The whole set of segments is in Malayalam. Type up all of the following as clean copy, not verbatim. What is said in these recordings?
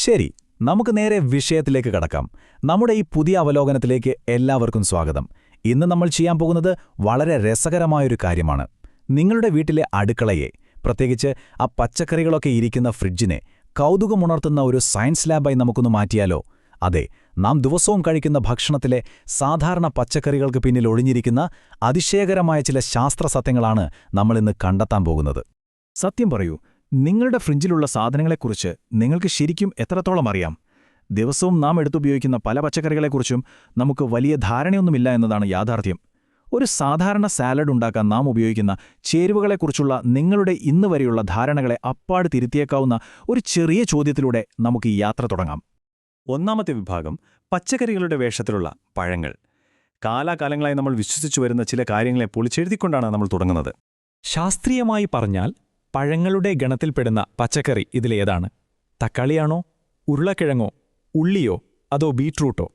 ശരി, നമുക്ക് നേരെ വിഷയത്തിലേക്ക് കടക്കാം. നമ്മുടെ ഈ പുതിയ അവലോകനത്തിലേക്ക് എല്ലാവർക്കും സ്വാഗതം. ഇന്ന് നമ്മൾ ചെയ്യാൻ പോകുന്നത് വളരെ രസകരമായൊരു കാര്യമാണ്. നിങ്ങളുടെ വീട്ടിലെ അടുക്കളയെ, പ്രത്യേകിച്ച് ആ പച്ചക്കറികളൊക്കെ ഇരിക്കുന്ന ഫ്രിഡ്ജിനെ കൗതുകമുണർത്തുന്ന ഒരു സയൻസ് ലാബായി നമുക്കൊന്ന് മാറ്റിയാലോ? അതെ, നാം ദിവസവും കഴിക്കുന്ന ഭക്ഷണത്തിലെ സാധാരണ പച്ചക്കറികൾക്ക് പിന്നിൽ ഒളിഞ്ഞിരിക്കുന്ന അതിശയകരമായ ചില ശാസ്ത്രസത്യങ്ങളാണ് നമ്മളിന്ന് കണ്ടെത്താൻ പോകുന്നത്. സത്യം പറയൂ, നിങ്ങളുടെ ഫ്രിഡ്ജിലുള്ള സാധനങ്ങളെക്കുറിച്ച് നിങ്ങൾക്ക് ശരിക്കും എത്രത്തോളം അറിയാം? ദിവസവും നാം എടുത്തുപയോഗിക്കുന്ന പല പച്ചക്കറികളെക്കുറിച്ചും നമുക്ക് വലിയ ധാരണയൊന്നുമില്ല എന്നതാണ് യാഥാർത്ഥ്യം. ഒരു സാധാരണ സാലഡ് ഉണ്ടാക്കാൻ നാം ഉപയോഗിക്കുന്ന ചേരുവകളെക്കുറിച്ചുള്ള നിങ്ങളുടെ ഇന്ന് വരെയുള്ള ധാരണകളെ അപ്പാട് തിരുത്തിയേക്കാവുന്ന ഒരു ചെറിയ ചോദ്യത്തിലൂടെ നമുക്ക് ഈ യാത്ര തുടങ്ങാം. ഒന്നാമത്തെ വിഭാഗം പച്ചക്കറികളുടെ വേഷത്തിലുള്ള പഴങ്ങൾ. കാലാകാലങ്ങളായി നമ്മൾ വിശ്വസിച്ചു വരുന്ന ചില കാര്യങ്ങളെ പൊളിച്ചെഴുതിക്കൊണ്ടാണ് നമ്മൾ തുടങ്ങുന്നത്. ശാസ്ത്രീയമായി പറഞ്ഞാൽ പഴങ്ങളുടെ ഗണത്തിൽപ്പെടുന്ന പച്ചക്കറി ഇതിലേതാണ്? തക്കാളിയാണോ, ഉരുളക്കിഴങ്ങോ, ഉള്ളിയോ, അതോ ബീട്രൂട്ടോ?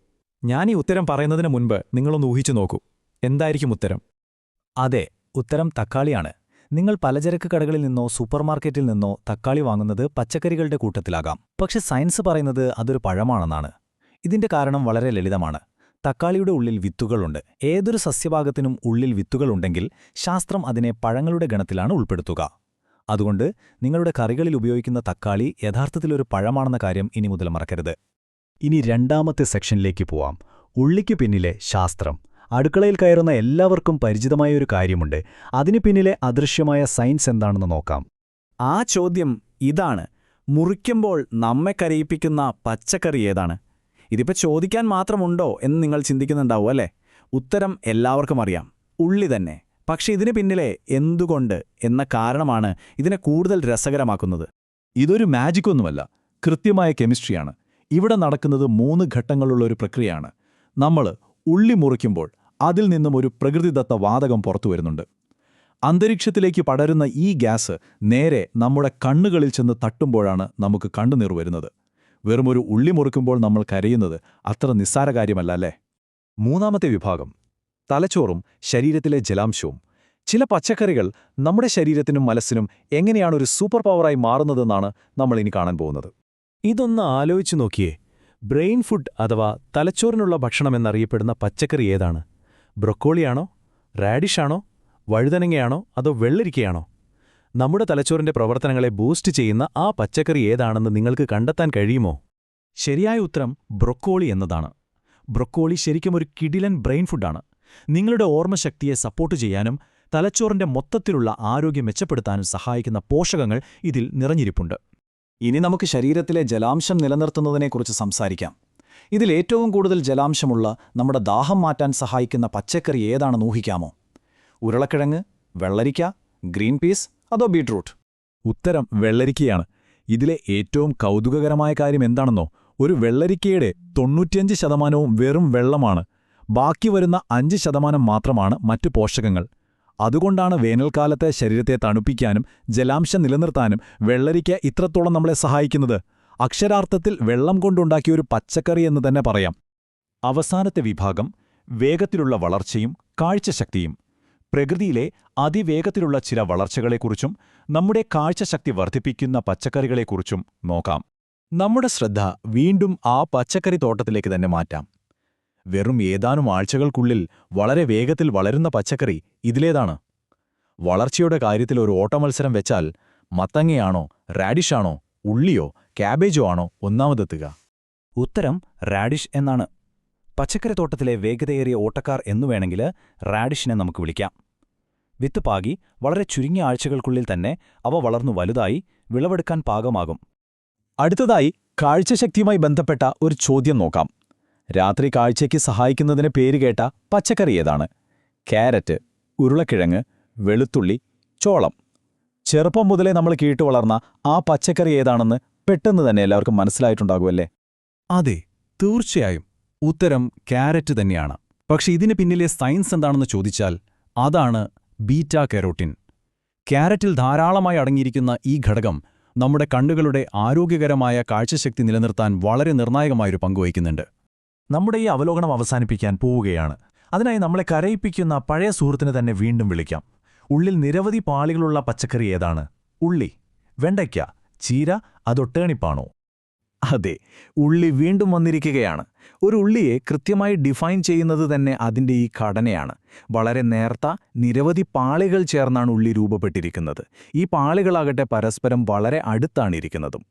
ഞാൻ ഈ ഉത്തരം പറയുന്നതിന് മുൻപ് നിങ്ങളൊന്ന് ഊഹിച്ചു നോക്കൂ. എന്തായിരിക്കും ഉത്തരം? അതെ, ഉത്തരം തക്കാളിയാണ്. നിങ്ങൾ പലചരക്ക് കടകളിൽ നിന്നോ സൂപ്പർമാർക്കറ്റിൽ നിന്നോ തക്കാളി വാങ്ങുന്നത് പച്ചക്കറികളുടെ കൂട്ടത്തിലാകാം. പക്ഷെ സയൻസ് പറയുന്നത് അതൊരു പഴമാണെന്നാണ്. ഇതിന്റെ കാരണം വളരെ ലളിതമാണ്. തക്കാളിയുടെ ഉള്ളിൽ വിത്തുകളുണ്ട്. ഏതൊരു സസ്യഭാഗത്തിനും ഉള്ളിൽ വിത്തുകളുണ്ടെങ്കിൽ ശാസ്ത്രം അതിനെ പഴങ്ങളുടെ ഗണത്തിലാണ് ഉൾപ്പെടുത്തുക. അതുകൊണ്ട് നിങ്ങളുടെ കറികളിൽ ഉപയോഗിക്കുന്ന തക്കാളി യഥാർത്ഥത്തിലൊരു പഴമാണെന്ന കാര്യം ഇനി മുതൽ മറക്കരുത്. ഇനി രണ്ടാമത്തെ സെക്ഷനിലേക്ക് പോവാം. ഉള്ളിക്കു പിന്നിലെ ശാസ്ത്രം. അടുക്കളയിൽ കയറുന്ന എല്ലാവർക്കും പരിചിതമായ ഒരു കാര്യമുണ്ട്. അതിനു പിന്നിലെ അദൃശ്യമായ സയൻസ് എന്താണെന്ന് നോക്കാം. ആ ചോദ്യം ഇതാണ്: മുറിക്കുമ്പോൾ നമ്മെ കരയിപ്പിക്കുന്ന പച്ചക്കറി ഏതാണ്? ഇതിപ്പോൾ ചോദിക്കാൻ മാത്രമുണ്ടോ എന്ന് നിങ്ങൾ ചിന്തിക്കുന്നുണ്ടാവും അല്ലേ? ഉത്തരം എല്ലാവർക്കും അറിയാം, ഉള്ളി തന്നെ. പക്ഷെ ഇതിനു പിന്നിലെ എന്തുകൊണ്ട് എന്ന കാരണമാണ് ഇതിനെ കൂടുതൽ രസകരമാക്കുന്നത്. ഇതൊരു മാജിക്കൊന്നുമല്ല, കൃത്യമായ കെമിസ്ട്രിയാണ്. ഇവിടെ നടക്കുന്നത് 3 ഘട്ടങ്ങളുള്ള ഒരു പ്രക്രിയയാണ്. നമ്മൾ ഉള്ളി മുറിക്കുമ്പോൾ അതിൽ നിന്നും ഒരു പ്രകൃതിദത്ത വാതകം പുറത്തുവരുന്നുണ്ട്. അന്തരീക്ഷത്തിലേക്ക് പടരുന്ന ഈ ഗ്യാസ് നേരെ നമ്മുടെ കണ്ണുകളിൽ ചെന്ന് തട്ടുമ്പോഴാണ് നമുക്ക് കണ്ണുനീർ വരുന്നത്. വെറുമൊരു ഉള്ളി മുറിക്കുമ്പോൾ നമ്മൾ കരയുന്നത് അത്ര നിസ്സാര കാര്യമല്ല അല്ലേ? മൂന്നാമത്തെ വിഭാഗം തലച്ചോറും ശരീരത്തിലെ ജലാംശവും. ചില പച്ചക്കറികൾ നമ്മുടെ ശരീരത്തിനും മനസ്സിനും എങ്ങനെയാണ് ഒരു സൂപ്പർ പവറായി മാറുന്നതെന്നാണ് നമ്മൾ ഇനി കാണാൻ പോകുന്നത്. ഇതൊന്ന് ആലോചിച്ചു നോക്കിയേ. ബ്രെയിൻ ഫുഡ് അഥവാ തലച്ചോറിനുള്ള ഭക്ഷണമെന്നറിയപ്പെടുന്ന പച്ചക്കറി ഏതാണ്? ബ്രൊക്കോളിയാണോ, റാഡിഷാണോ, വഴുതനങ്ങയാണോ, അതോ വെള്ളരിക്കയാണോ? നമ്മുടെ തലച്ചോറിന്റെ പ്രവർത്തനങ്ങളെ ബൂസ്റ്റ് ചെയ്യുന്ന ആ പച്ചക്കറി ഏതാണെന്ന് നിങ്ങൾക്ക് കണ്ടെത്താൻ കഴിയുമോ? ശരിയായ ഉത്തരം ബ്രൊക്കോളി എന്നതാണ്. ബ്രൊക്കോളി ശരിക്കും ഒരു കിടിലൻ ബ്രെയിൻ ഫുഡാണ്. നിങ്ങളുടെ ഓർമ്മശക്തിയെ സപ്പോർട്ട് ചെയ്യാനും തലച്ചോറിന്റെ മൊത്തത്തിലുള്ള ആരോഗ്യം മെച്ചപ്പെടുത്താനും സഹായിക്കുന്ന പോഷകങ്ങൾ ഇതിൽ നിറഞ്ഞിരിപ്പുണ്ട്. ഇനി നമുക്ക് ശരീരത്തിലെ ജലാംശം നിലനിർത്തുന്നതിനെക്കുറിച്ച് സംസാരിക്കാം. ഇതിൽ ഏറ്റവും കൂടുതൽ ജലാംശമുള്ള, നമ്മുടെ ദാഹം മാറ്റാൻ സഹായിക്കുന്ന പച്ചക്കറി ഏതാണെന്ന് ഊഹിക്കാമോ? ഉരുളക്കിഴങ്ങ്, വെള്ളരിക്ക, ഗ്രീൻ പീസ്, അതോ ബീട്രൂട്ട്? ഉത്തരം വെള്ളരിക്കയാണ്. ഇതിലെ ഏറ്റവും കൗതുകകരമായ കാര്യം എന്താണെന്നോ? ഒരു വെള്ളരിക്കയുടെ 95% വെറും വെള്ളമാണ്. ബാക്കി വരുന്ന 5% മാത്രമാണ് മറ്റു പോഷകങ്ങൾ. അതുകൊണ്ടാണ് വേനൽക്കാലത്തെ ശരീരത്തെ തണുപ്പിക്കാനും ജലാംശം നിലനിർത്താനും വെള്ളരിക്ക ഇത്രത്തോളം നമ്മളെ സഹായിക്കുന്നത്. അക്ഷരാർത്ഥത്തിൽ വെള്ളം കൊണ്ടുണ്ടാക്കിയൊരു പച്ചക്കറി എന്ന് തന്നെ പറയാം. അവസാനത്തെ വിഭാഗം വേഗത്തിലുള്ള വളർച്ചയും കാഴ്ചശക്തിയും. പ്രകൃതിയിലെ അതിവേഗത്തിലുള്ള ചില വളർച്ചകളെക്കുറിച്ചും നമ്മുടെ കാഴ്ചശക്തി വർദ്ധിപ്പിക്കുന്ന പച്ചക്കറികളെക്കുറിച്ചും നോക്കാം. നമ്മുടെ ശ്രദ്ധ വീണ്ടും ആ പച്ചക്കറി തോട്ടത്തിലേക്ക് തന്നെ മാറ്റാം. വെറും ഏതാനും ആഴ്ചകൾക്കുള്ളിൽ വളരെ വേഗത്തിൽ വളരുന്ന പച്ചക്കറി ഇതിലേതാണ്? വളർച്ചയുടെ കാര്യത്തിൽ ഒരു ഓട്ടമത്സരം വെച്ചാൽ മത്തങ്ങയാണോ, റാഡിഷാണോ, ഉള്ളിയോ, ക്യാബേജോ ആണോ ഒന്നാമതെത്തുക? ഉത്തരം റാഡിഷ് എന്നാണ്. പച്ചക്കറിത്തോട്ടത്തിലെ വേഗതയേറിയ ഓട്ടക്കാർ എന്നു വേണമെങ്കിൽ റാഡിഷിനെ നമുക്ക് വിളിക്കാം. വിത്ത് പാകി വളരെ ചുരുങ്ങിയ ആഴ്ചകൾക്കുള്ളിൽ തന്നെ അവ വളർന്നു വലുതായി വിളവെടുക്കാൻ പാകമാകും. അടുത്തതായി കാഴ്ചശക്തിയുമായി ബന്ധപ്പെട്ട ഒരു ചോദ്യം നോക്കാം. രാത്രി കാഴ്ചയ്ക്ക് സഹായിക്കുന്നതിന് പേരുകേട്ട പച്ചക്കറി ഏതാണ്? ക്യാരറ്റ്, ഉരുളക്കിഴങ്ങ്, വെളുത്തുള്ളി, ചോളം. ചെറുപ്പം മുതലേ നമ്മൾ കേട്ടു വളർന്ന ആ പച്ചക്കറി ഏതാണെന്ന് പെട്ടെന്ന് തന്നെ എല്ലാവർക്കും മനസ്സിലായിട്ടുണ്ടാകുമല്ലേ? അതെ, തീർച്ചയായും ഉത്തരം ക്യാരറ്റ് തന്നെയാണ്. പക്ഷെ ഇതിന് പിന്നിലെ സയൻസ് എന്താണെന്ന് ചോദിച്ചാൽ അതാണ് ബീറ്റാ കരോട്ടിൻ. ക്യാരറ്റിൽ ധാരാളമായി അടങ്ങിയിരിക്കുന്ന ഈ ഘടകം നമ്മുടെ കണ്ണുകളുടെ ആരോഗ്യകരമായ കാഴ്ചശക്തി നിലനിർത്താൻ വളരെ നിർണായകമായൊരു പങ്കുവഹിക്കുന്നുണ്ട്. നമ്മുടെ ഈ അവലോകനം അവസാനിപ്പിക്കാൻ പോവുകയാണ്. അതിനായി നമ്മളെ കരയിപ്പിക്കുന്ന പഴയ സുഹൃത്തിനെ തന്നെ വീണ്ടും വിളിക്കാം. ഉള്ളിൽ നിരവധി പാളികളുള്ള പച്ചക്കറി ഏതാണ്? ഉള്ളി, വെണ്ടയ്ക്ക, ചീര, അതോ ടേണിപ്പാണോ? അതെ, ഉള്ളി വീണ്ടും വന്നിരിക്കുകയാണ്. ഒരു ഉള്ളിയെ കൃത്യമായി ഡിഫൈൻ ചെയ്യുന്നത് തന്നെ അതിൻ്റെ ഈ ഘടനയാണ്. വളരെ നേർത്ത നിരവധി പാളികൾ ചേർന്നാണ് ഉള്ളി രൂപപ്പെട്ടിരിക്കുന്നത്. ഈ പാളികളാകട്ടെ പരസ്പരം വളരെ അടുത്താണ് ഇരിക്കുന്നതും.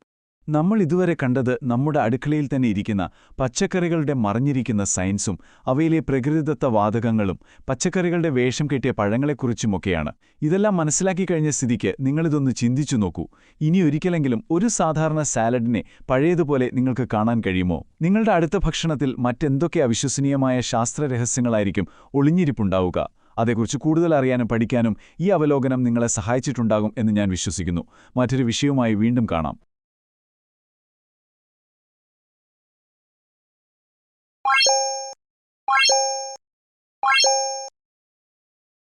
നമ്മൾ ഇതുവരെ കണ്ടത് നമ്മുടെ അടുക്കളയിൽ തന്നെ ഇരിക്കുന്ന പച്ചക്കറികളുടെ മറഞ്ഞിരിക്കുന്ന സയൻസും അവയിലെ പ്രകൃതിദത്ത വാതകങ്ങളും പച്ചക്കറികളുടെ വേഷം കെട്ടിയ പഴങ്ങളെക്കുറിച്ചുമൊക്കെയാണ്. ഇതെല്ലാം മനസ്സിലാക്കി കഴിഞ്ഞ സ്ഥിതിക്ക് നിങ്ങളിതൊന്ന് ചിന്തിച്ചു നോക്കൂ. ഇനിയൊരിക്കലെങ്കിലും ഒരു സാധാരണ സാലഡിനെ പഴയതുപോലെ നിങ്ങൾക്ക് കാണാൻ കഴിയുമോ? നിങ്ങളുടെ അടുത്ത ഭക്ഷണത്തിൽ മറ്റെന്തൊക്കെ അവിശ്വസനീയമായ ശാസ്ത്രരഹസ്യങ്ങളായിരിക്കും ഒളിഞ്ഞിരിപ്പുണ്ടാവുക? അതേക്കുറിച്ച് കൂടുതൽ അറിയാനും പഠിക്കാനും ഈ അവലോകനം നിങ്ങളെ സഹായിച്ചിട്ടുണ്ടാകും എന്ന് ഞാൻ വിശ്വസിക്കുന്നു. മറ്റൊരു വിഷയവുമായി വീണ്ടും കാണാം.